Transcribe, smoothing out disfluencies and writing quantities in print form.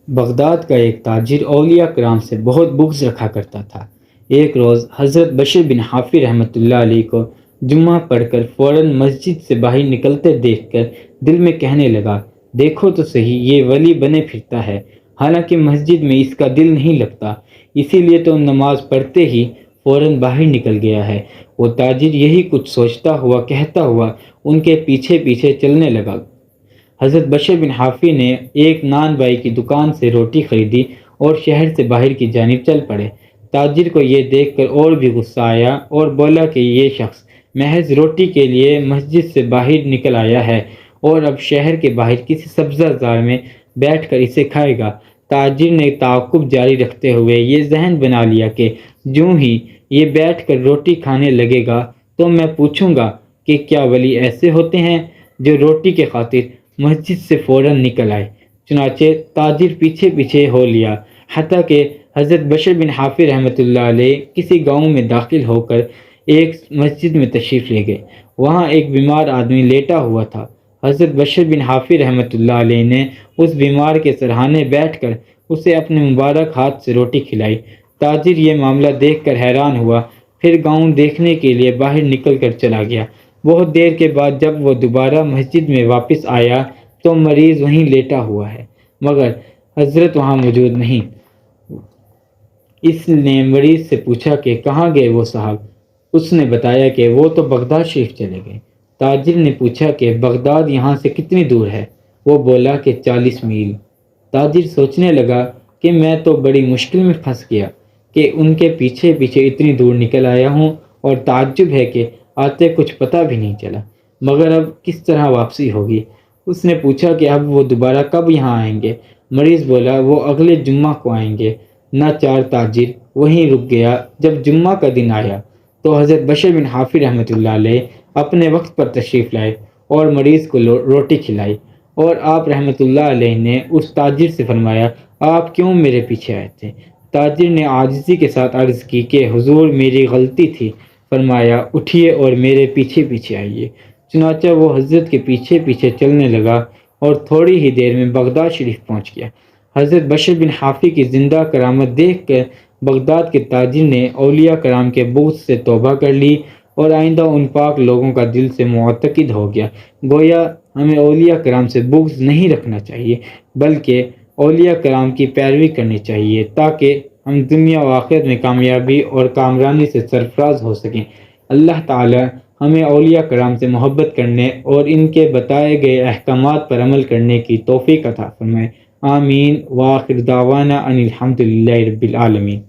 Baghdad کا ایک تاجر اولیاء کرام سے بہت بغض رکھا کرتا تھا۔ ایک روز حضرت بشر بن حافی رحمۃ اللہ علیہ کو جمعہ پڑھ کر فوراً مسجد سے باہر نکلتے دیکھ کر دل میں کہنے لگا، دیکھو تو صحیح، یہ ولی بنے پھرتا ہے، حالانکہ مسجد میں اس کا دل نہیں لگتا، اسی لیے تو نماز پڑھتے ہی فوراً باہر نکل گیا ہے۔ وہ تاجر یہی کچھ سوچتا ہوا کہتا ہوا ان کے پیچھے پیچھے چلنے لگا۔ حضرت بشر بن حافی نے ایک نان بائی کی دکان سے روٹی خریدی اور شہر سے باہر کی جانب چل پڑے۔ تاجر کو یہ دیکھ کر اور بھی غصہ آیا اور بولا کہ یہ شخص محض روٹی کے لیے مسجد سے باہر نکل آیا ہے اور اب شہر کے باہر کسی سبزہ زار میں بیٹھ کر اسے کھائے گا۔ تاجر نے تعاقب جاری رکھتے ہوئے یہ ذہن بنا لیا کہ جوں ہی یہ بیٹھ کر روٹی کھانے لگے گا تو میں پوچھوں گا کہ کیا ولی ایسے ہوتے ہیں جو روٹی کے خاطر مسجد سے فوراً نکل آئے۔ چنانچہ تاجر پیچھے پیچھے ہو لیا، حتیٰ کہ حضرت بشر بن حافی رحمۃ اللہ علیہ کسی گاؤں میں داخل ہو کر ایک مسجد میں تشریف لے گئے۔ وہاں ایک بیمار آدمی لیٹا ہوا تھا۔ حضرت بشر بن حافی رحمۃ اللہ علیہ نے اس بیمار کے سرہانے بیٹھ کر اسے اپنے مبارک ہاتھ سے روٹی کھلائی۔ تاجر یہ معاملہ دیکھ کر حیران ہوا، پھر گاؤں دیکھنے کے لیے باہر نکل کر چلا گیا۔ بہت دیر کے بعد جب وہ دوبارہ مسجد میں واپس آیا تو مریض وہیں لیٹا ہوا ہے، مگر حضرت وہاں موجود نہیں۔ اس نے مریض سے پوچھا کہ کہاں گئے وہ صاحب؟ اس نے بتایا کہ وہ تو بغداد شریف چلے گئے۔ تاجر نے پوچھا کہ بغداد یہاں سے کتنی دور ہے؟ وہ بولا کہ 40 میل۔ تاجر سوچنے لگا کہ میں تو بڑی مشکل میں پھنس گیا کہ ان کے پیچھے پیچھے اتنی دور نکل آیا ہوں، اور تعجب ہے کہ آتے کچھ پتہ بھی نہیں چلا، مگر اب کس طرح واپسی ہوگی؟ اس نے پوچھا کہ اب وہ دوبارہ کب یہاں آئیں گے؟ مریض بولا وہ اگلے جمعہ کو آئیں گے۔ ناچار تاجر وہیں رک گیا۔ جب جمعہ کا دن آیا تو حضرت بشر بن حافی رحمۃ اللہ علیہ اپنے وقت پر تشریف لائے اور مریض کو روٹی کھلائی، اور آپ رحمۃ اللہ علیہ نے اس تاجر سے فرمایا، آپ کیوں میرے پیچھے آئے تھے؟ تاجر نے عاجزی کے ساتھ عرض کی کہ حضور میری غلطی تھی۔ فرمایا اٹھیے اور میرے پیچھے پیچھے آئیے۔ چنانچہ وہ حضرت کے پیچھے پیچھے چلنے لگا اور تھوڑی ہی دیر میں بغداد شریف پہنچ گیا۔ حضرت بشر بن حافی کی زندہ کرامت دیکھ کر بغداد کے تاجر نے اولیاء کرام کے بغض سے توبہ کر لی اور آئندہ ان پاک لوگوں کا دل سے معتقد ہو گیا۔ گویا ہمیں اولیاء کرام سے بغض نہیں رکھنا چاہیے، بلکہ اولیاء کرام کی پیروی کرنی چاہیے تاکہ ہم دنیا و آخرت میں کامیابی اور کامرانی سے سرفراز ہو سکیں۔ اللہ تعالی ہمیں اولیاء کرام سے محبت کرنے اور ان کے بتائے گئے احکامات پر عمل کرنے کی توفیق عطا فرمائے۔ آمین۔ وآخر دعوانا ان الحمد للہ رب العالمین۔